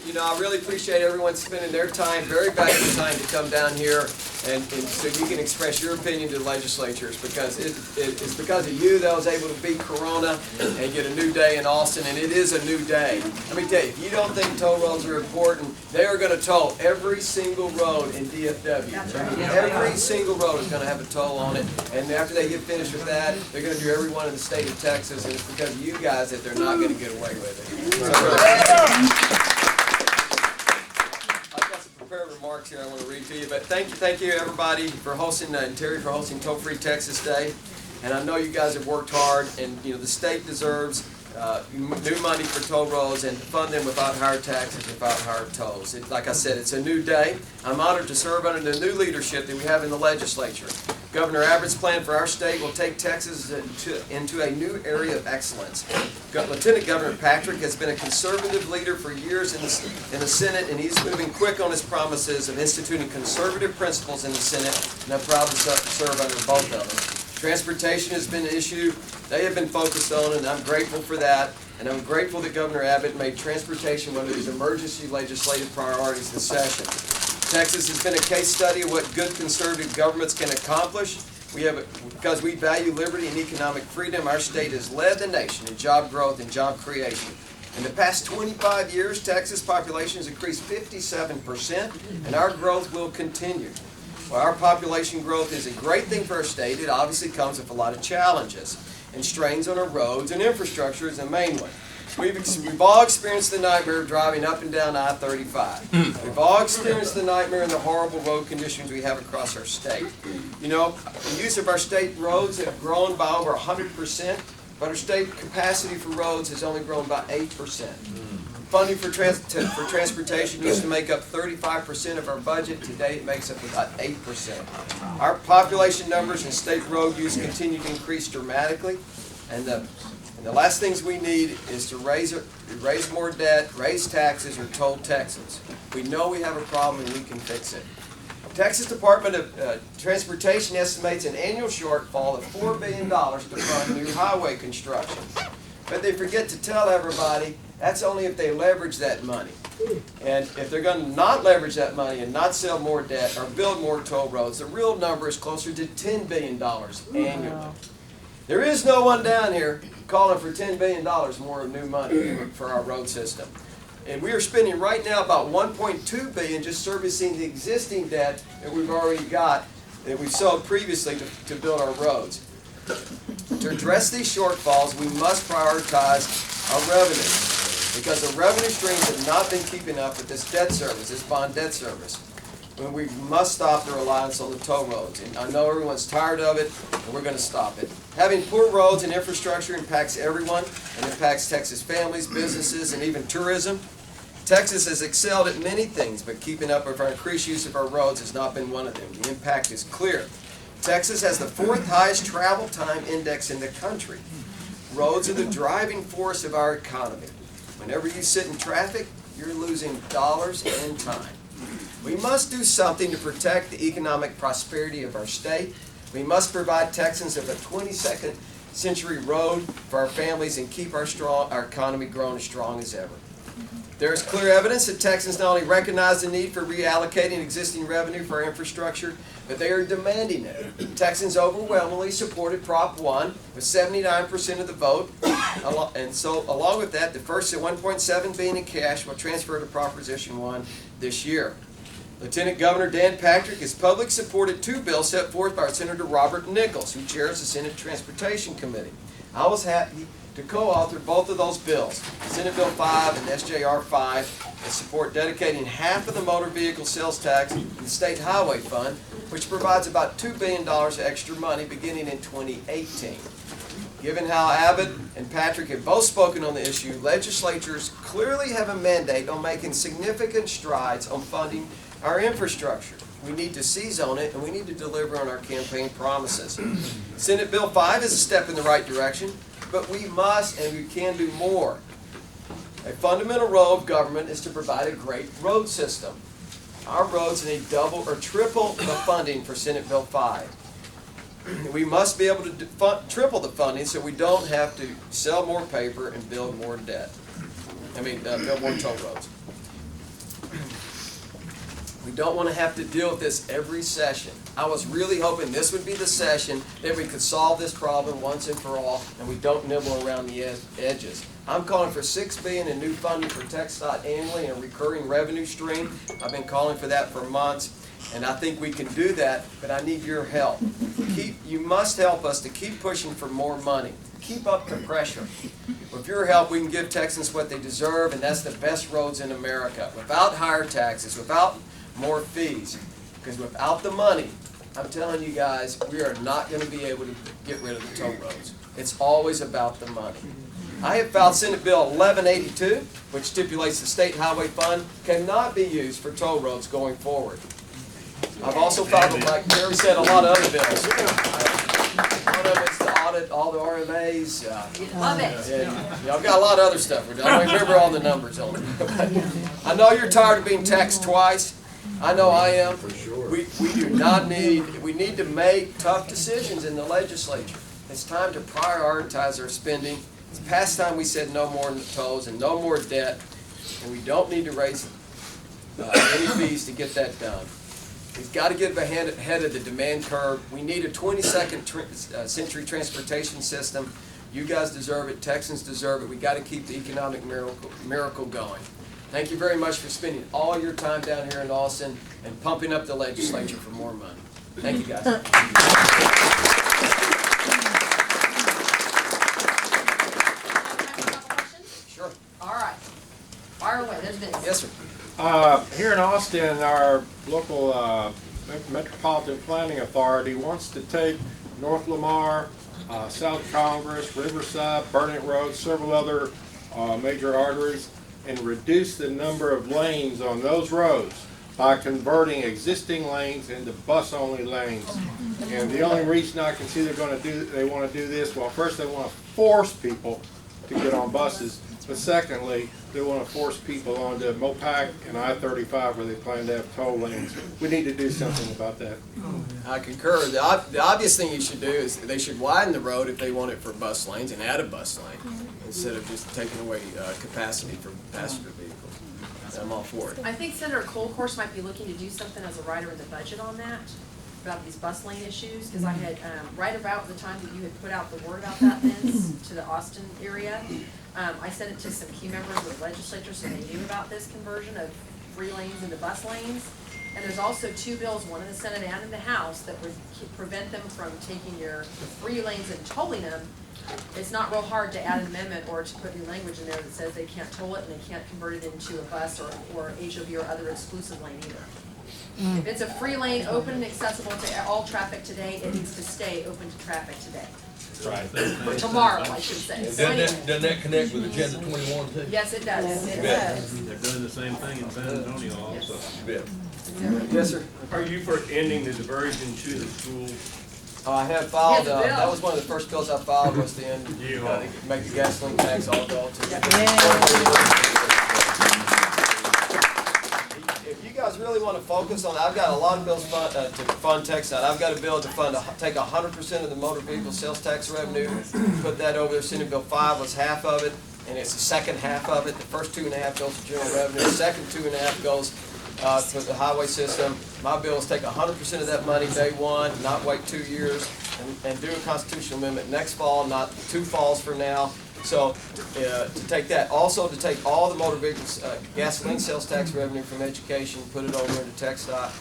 you know, I really appreciate everyone spending their time, very valuable time, to come down here and so you can express your opinion to the legislatures, because it's because of you that I was able to beat Corona and get a new day in Austin, and it is a new day. Let me tell you, if you don't think toll roads are important, they are going to toll every single road in DFW. Every single road is going to have a toll on it, and after they get finished with that, they're going to do every one in the state of Texas, and it's because of you guys that they're not going to get away with it. So, prepared remarks here I want to read to you, but thank you everybody for hosting, and Terry for hosting Toll Free Texas Day. And I know you guys have worked hard, and you know the state deserves new money for toll roads and to fund them without higher taxes, without higher tolls. Like I said, it's a new day. I'm honored to serve under the new leadership that we have in the legislature. Governor Abbott's plan for our state will take Texas into a new area of excellence. Lieutenant Governor Patrick has been a conservative leader for years in the Senate, and he's moving quick on his promises of instituting conservative principles in the Senate, and I'm proud to serve under both of them. Transportation has been an issue they have been focused on, and I'm grateful for that. And I'm grateful that Governor Abbott made transportation one of his emergency legislative priorities this session. Texas has been a case study of what good conservative governments can accomplish. Because we value liberty and economic freedom, our state has led the nation in job growth and job creation. In the past 25 years, Texas population has increased 57%, and our growth will continue. While our population growth is a great thing for our state, it obviously comes with a lot of challenges, and strains on our roads and infrastructure is the main one. We've all experienced the nightmare of driving up and down I-35. We've all experienced the nightmare and the horrible road conditions we have across our state. You know, the use of our state roads have grown by over 100%, but our state capacity for roads has only grown by 8%. Funding for transportation used to make up 35% of our budget. Today it makes up about 8%. Our population numbers and state road use continue to increase dramatically, and the last things we need is to raise more debt, raise taxes, or toll Texans. We know we have a problem and we can fix it. Texas Department of Transportation estimates an annual shortfall of $4 billion to fund new highway construction. But they forget to tell everybody that's only if they leverage that money. And if they're going to not leverage that money and not sell more debt or build more toll roads, the real number is closer to $10 billion annually. There is no one down here calling for $10 billion more of new money for our road system. And we are spending right now about $1.2 billion just servicing the existing debt that we've already got, that we've sold previously to build our roads. To address these shortfalls, we must prioritize our revenue, because the revenue streams have not been keeping up with this debt service, this bond debt service. And we must stop the reliance on the toll roads. And I know everyone's tired of it, and we're going to stop it. Having poor roads and infrastructure impacts everyone, and impacts Texas families, businesses, and even tourism. Texas has excelled at many things, but keeping up with our increased use of our roads has not been one of them. The impact is clear. Texas has the 4th highest travel time index in the country. Roads are the driving force of our economy. Whenever you sit in traffic, you're losing dollars and time. We must do something to protect the economic prosperity of our state. We must provide Texans with a 22nd century road for our families and keep our economy growing as strong as ever. There is clear evidence that Texans not only recognize the need for reallocating existing revenue for our infrastructure, but they are demanding it. Texans overwhelmingly supported Prop 1 with 79% of the vote, and so along with that, the first $1.7 billion in cash will transfer to Proposition 1 this year. Lieutenant Governor Dan Patrick has publicly supported 2 bills set forth by Senator Robert Nichols, who chairs the Senate Transportation Committee. I was happy to co-author both of those bills, Senate Bill 5 and SJR 5, that support dedicating half of the motor vehicle sales tax in the State Highway Fund, which provides about $2 billion of extra money beginning in 2018. Given how Abbott and Patrick have both spoken on the issue, legislatures clearly have a mandate on making significant strides on funding our infrastructure. We need to seize on it, and we need to deliver on our campaign promises. Senate Bill 5 is a step in the right direction, but we must and we can do more. A fundamental role of government is to provide a great road system. Our roads need double or triple the funding for Senate Bill 5. We must be able to triple the funding so we don't have to sell more paper and build more debt. Build more toll roads. We don't want to have to deal with this every session. I was really hoping this would be the session that we could solve this problem once and for all, and we don't nibble around the edges. I'm calling for $6 billion in new funding for TxDOT annually and a recurring revenue stream. I've been calling for that for months, and I think we can do that, but I need your help. You must help us to keep pushing for more money. Keep up the pressure. With your help, we can give Texans what they deserve, and that's the best roads in America, without higher taxes, without more fees. Because without the money, I'm telling you guys, we are not going to be able to get rid of the toll roads. It's always about the money. I have filed Senate Bill 1182, which stipulates the State Highway Fund cannot be used for toll roads going forward. I've also filed, like Jerry said, a lot of other bills. One of them is to audit all the RMAs. Love it. Yeah, I've got a lot of other stuff we're doing. I don't remember all the numbers on it. I know you're tired of being taxed twice. I know I am. For sure. We need to make tough decisions in the legislature. It's time to prioritize our spending. It's past time we said no more tolls and no more debt, and we don't need to raise any fees to get that done. We've got to get ahead of the demand curve. We need a 22nd century transportation system. You guys deserve it. Texans deserve it. We've got to keep the economic miracle going. Thank you very much for spending all your time down here in Austin and pumping up the legislature for more money. Thank you, guys. Sure. All right. Fire away. There's Vince. Yes, sir. Here in Austin, our local Metropolitan Planning Authority wants to take North Lamar, South Congress, Riverside, Burnett Road, several other major arteries, and reduce the number of lanes on those roads by converting existing lanes into bus-only lanes. And the only reason I can see they want to do this, well, first they want to force people to get on buses, but secondly, they want to force people onto Mopac and I-35 where they plan to have toll lanes. We need to do something about that. I concur. The obvious thing you should do is they should widen the road if they want it for bus lanes and add a bus lane instead of just taking away capacity for passenger vehicles. I'm all for it. I think Senator Colcourse might be looking to do something as a writer in the budget on that, about these bus lane issues, because I had, right about the time that you had put out the word about that, Vince, to the Austin area, I sent it to some key members of the legislature so they knew about this conversion of free lanes into bus lanes. And there's also two bills, one in the Senate and in the House, that would prevent them from taking your free lanes and tolling them. It's not real hard to add an amendment or to put new language in there that says they can't toll it and they can't convert it into a bus or HOV or other exclusive lane either. If it's a free lane, open and accessible to all traffic today, it needs to stay open to traffic today. Right. Or tomorrow, I should say. So Doesn't that connect with Agenda 21 too? yes, it does. It does. They're doing the same thing in San Antonio also. Yeah. Yes, sir. Are you for ending the diversion to the school? I have filed, Yes, Bill. that was one of the first bills I filed was to end, Yeah. make the gasoline tax all go to. If you guys really want to focus on, I've got a lot of bills to fund TxDOT. I've got a bill to take 100% of the motor vehicle sales tax revenue, put that over there. Senate Bill 5 was half of it, and it's the second half of it. The first 2.5 goes to general revenue. The second 2.5 goes to the highway system. My bill is take 100% of that money day one, not wait 2 years, and do a constitutional amendment next fall, not 2 falls from now. So to take that, also to take all the motor vehicles, gasoline sales tax revenue from education, put it over into TxDOT.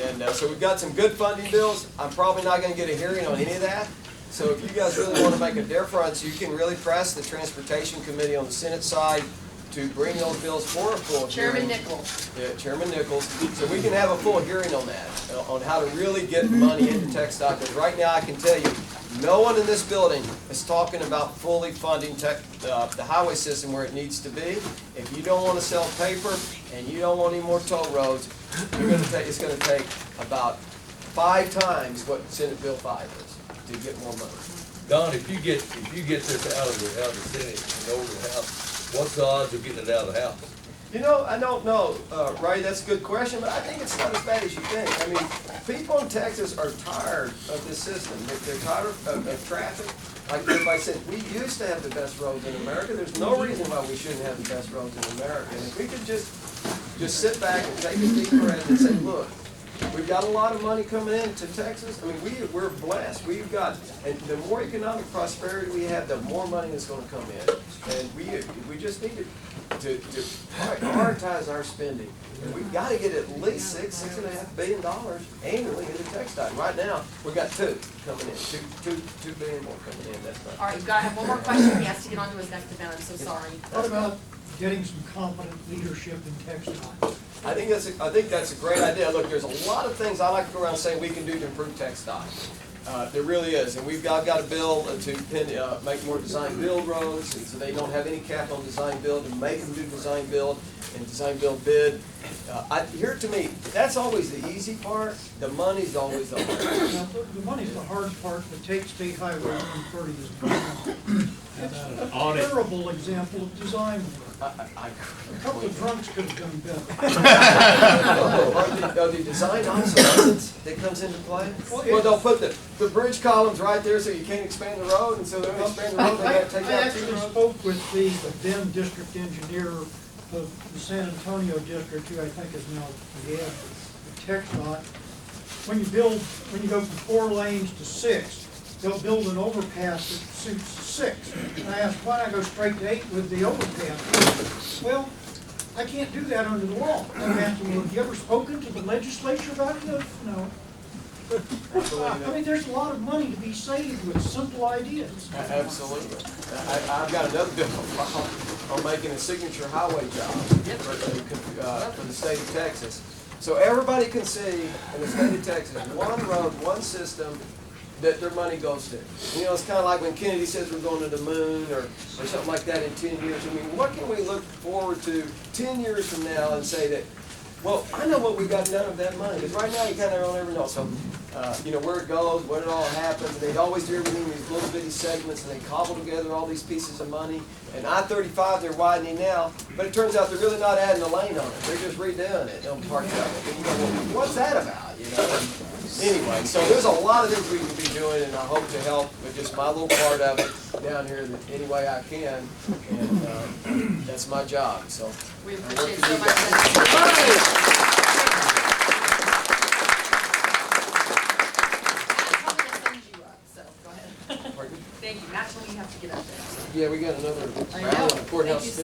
And so we've got some good funding bills. I'm probably not going to get a hearing on any of that. So if you guys really want to make a difference, you can really press the Transportation Committee on the Senate side to bring those bills for a full hearing. Chairman Nichols. Yeah, Chairman Nichols. So we can have a full hearing on that, on how to really get money into TxDOT. Because right now I can tell you, no one in this building is talking about fully funding the highway system where it needs to be. If you don't want to sell paper and you don't want any more toll roads, it's going to take about 5 times what Senate Bill 5 is to get more money. Don, if you get this out of the Senate and over the House, what's the odds of getting it out of the House? You know, I don't know, Ray, that's a good question, but I think it's not as bad as you think. I mean, people in Texas are tired of this system. They're tired of traffic. Like everybody said, we used to have the best roads in America. There's no reason why we shouldn't have the best roads in America. And if we could just just sit back and take a deep breath and say, look, we've got a lot of money coming into Texas. I mean, we're blessed. We've got, and the more economic prosperity we have, the more money is going to come in. And we just need to prioritize our spending. And we've got to get at least $6.5 billion annually into textile. Right now, we've got two coming in, two billion more coming in. That's All right. right, you've got to have one more question. He has to get on to his next event. I'm so sorry. What about getting some competent leadership in textiles? I think that's a great idea. Look, there's a lot of things I like to go around saying we can do to improve textile. There really is, and we've got a bill to make more design build roads, and so they don't have any cap on design build, and make them do design build and design build bid. Here to me, that's always the easy part. The money's always the hard part. Now, the money's the hard part, but take State Highway 130 as an example. That's a terrible example of design work. A couple of drunks could have done better. Are the design obsolescence that comes into play? Well, they'll put the bridge columns right there so you can't expand the road, and so they're going to expand the road, they got to take I out two actually roads. spoke with the then district engineer of the San Antonio district, who I think is now the head of TxDOT. When you go from 4 lanes to 6, they'll build an overpass that suits 6. And I asked, why not go straight to 8 with the overpass? Well, I can't do that under the law. And I asked him, well, have you ever spoken to the legislature about it? He goes, no. I mean, there's a lot of money to be saved with simple ideas. Absolutely. I've got another bill on making a signature highway job for the state of Texas. So everybody can see in the state of Texas, one road, one system that their money goes to. You know, it's kind of like when Kennedy says we're going to the moon or something like that in 10 years. I mean, what can we look forward to 10 years from now and say that, well, I know what we got done with that money, because right now you kind of don't ever know. So, you know, where it goes, when it all happens, and they'd always do everything in these little bitty segments, and they cobble together all these pieces of money. And I-35, they're widening now, but it turns out they're really not adding a lane on it. They're just redoing it on parts of it. And you go, well, what's that about, you know? Anyway, so there's a lot of things we can be doing, and I hope to help with just my little part of it down here any way I can, and that's my job. So We I work appreciate for so you much. guys. I'm going to send you up, so go ahead. Pardon? Thank you. Naturally, you have to get up there. Yeah, we got another I round know. of courthouse. Thank you